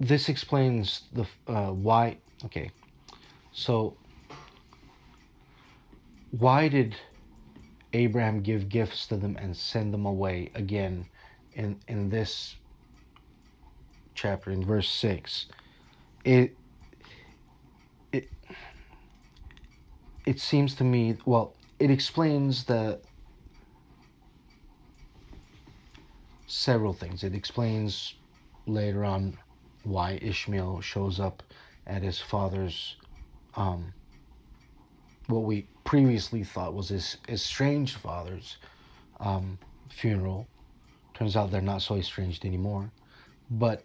this explains the why. Okay, so why did Abraham give gifts to them and send them away again in this chapter in verse 6? It it it seems to me, well, it explains the several things. It explains later on why Ishmael shows up at his father's um, what we previously thought was his estranged father's funeral. Turns out they're not so estranged anymore. But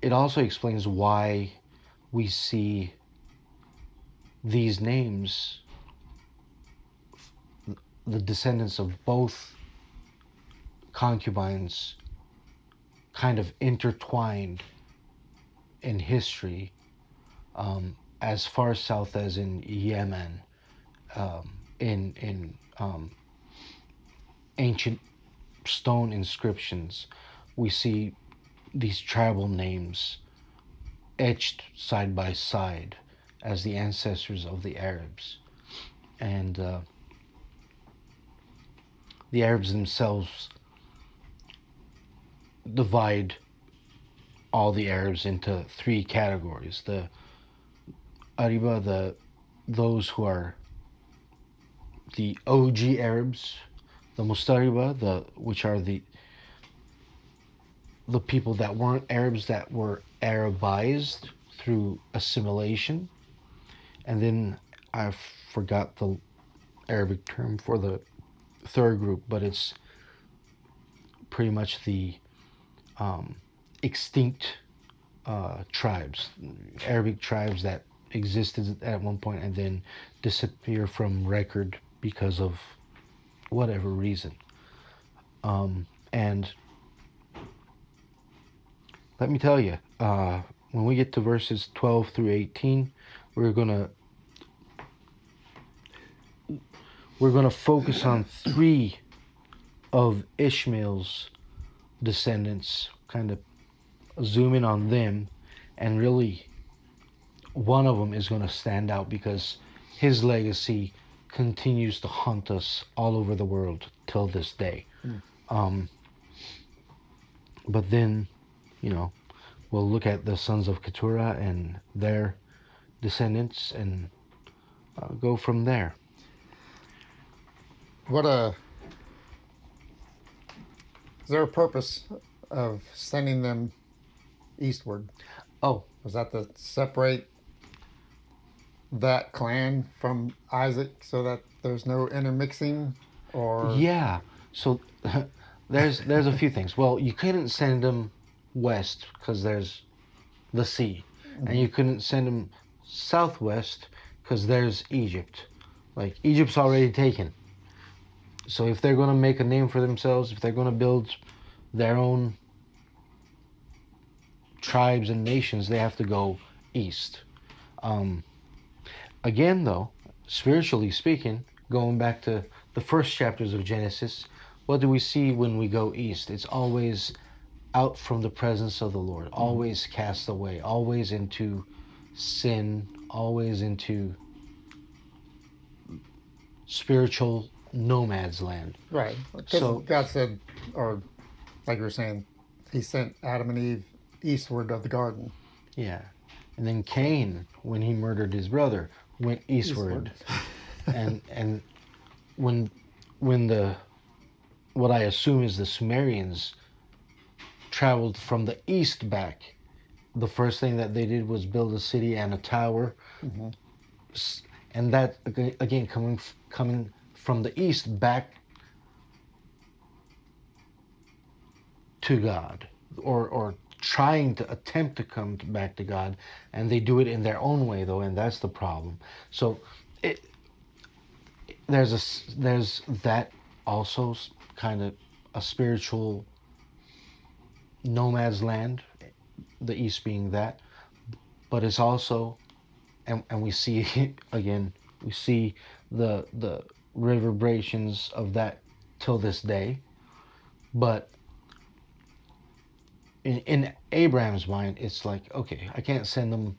it also explains why we see these names, the descendants of both concubines, kind of intertwined in history, as far south as in Yemen, in ancient stone inscriptions. We see these tribal names etched side by side as the ancestors of the Arabs. And the Arabs themselves divide all the Arabs into three categories: the Ariba, those who are the OG Arabs; the Mustariba, which are the people that weren't Arabs, that were Arabized through assimilation; and then I forgot the Arabic term for the third group, but it's pretty much the extinct tribes, Arabic tribes that existed at one point and then disappear from record because of whatever reason. And let me tell you, when we get to verses 12 through 18, we're gonna focus on three of Ishmael's descendants, kind of zoom in on them, and really one of them is going to stand out because his legacy continues to haunt us all over the world till this day. But then, we'll look at the sons of Keturah and their descendants and go from there. Is there a purpose of sending them eastward? Oh, Was that to separate that clan from Isaac so that there's no intermixing? Or yeah. So there's a few things. Well, you couldn't send them west because there's the sea, and you couldn't send them southwest because there's Egypt. Like, Egypt's already taken. So if they're going to make a name for themselves, if they're going to build their own tribes and nations, they have to go east. Again, though, spiritually speaking, going back to the first chapters of Genesis, what do we see when we go east? It's always out from the presence of the Lord, always cast away, always into sin, always into spiritual nomad's land. right, because God said, or like you were saying, He sent Adam and Eve eastward of the garden. Yeah. And then Cain, when he murdered his brother, went eastward. and when the what I assume is the Sumerians traveled from the east back, the first thing that they did was build a city and a tower. And that, again, coming from the east back to God, or trying to attempt to come back to God, and they do it in their own way, though, and that's the problem. So there's that also kind of a spiritual nomad's land, the east being that, but it's also, and we see again, we see the reverberations of that till this day. But in Abraham's mind, it's like, okay, I can't send them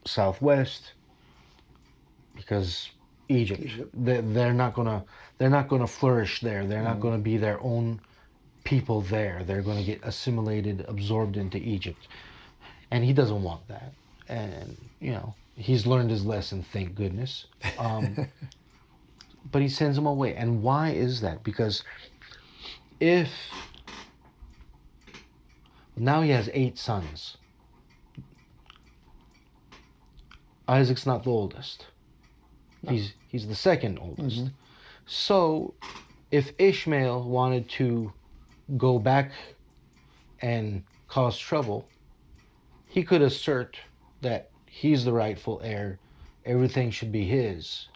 southwest because Egypt. Egypt. They're not gonna flourish there. They're not gonna be their own people there. They're gonna get assimilated, absorbed into Egypt, and he doesn't want that. And he's learned his lesson, thank goodness. But he sends them away. And why is that? Because if now he has 8 sons, Isaac's not the oldest. No. He's the second oldest. Mm-hmm. So if Ishmael wanted to go back and cause trouble, he could assert that he's the rightful heir, everything should be his.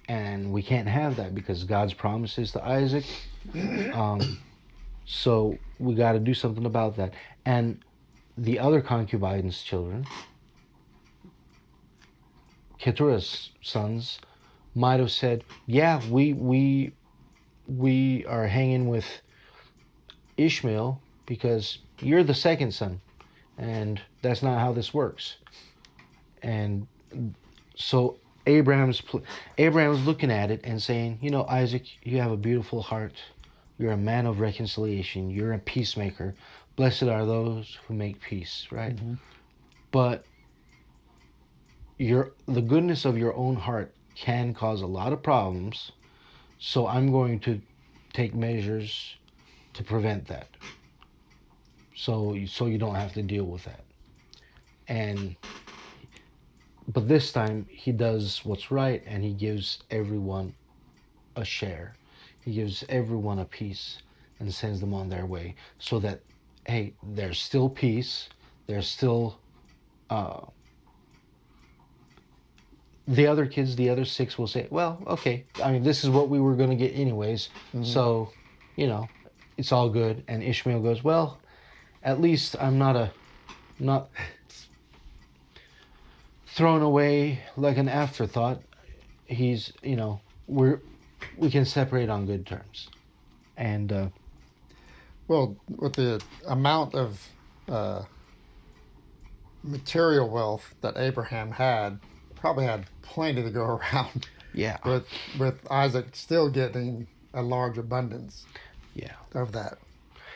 And we can't have that because God's promises to Isaac. So we got to do something about that. And the other concubine's children, Keturah's sons, might have said, yeah, we are hanging with Ishmael because you're the second son, and that's not how this works. And so Abraham's looking at it and saying, Isaac, you have a beautiful heart. You're a man of reconciliation. You're a peacemaker. Blessed are those who make peace, right? Mm-hmm. But the goodness of your own heart can cause a lot of problems. So I'm going to take measures to prevent that. So you don't have to deal with that. But this time he does what's right, and he gives everyone a share. He gives everyone a piece and sends them on their way, so that, hey, there's still peace. There's still the other kids, the other 6 will say, well, okay, I mean, this is what we were going to get anyways. Mm-hmm. So, it's all good. And Ishmael goes, well, at least I'm not thrown away like an afterthought. He's, we can separate on good terms. And well, with the amount of material wealth that Abraham had, probably had plenty to go around. Yeah. With Isaac still getting a large abundance. Yeah. Of that.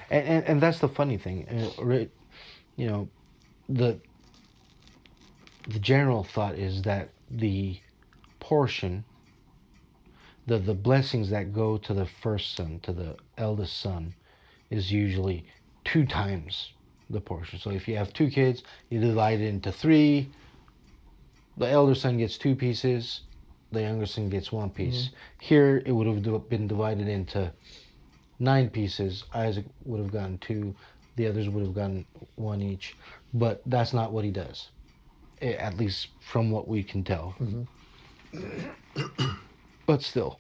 And that's the funny thing. The general thought is that the portion, the blessings that go to the first son, to the eldest son, is usually 2 times the portion. So if you have 2 kids, you divide it into 3. The elder son gets 2 pieces. The younger son gets 1 piece. Mm-hmm. Here, it would have been divided into 9 pieces. Isaac would have gotten 2. The others would have gotten 1 each. But that's not what he does, at least from what we can tell. Mm-hmm. But still,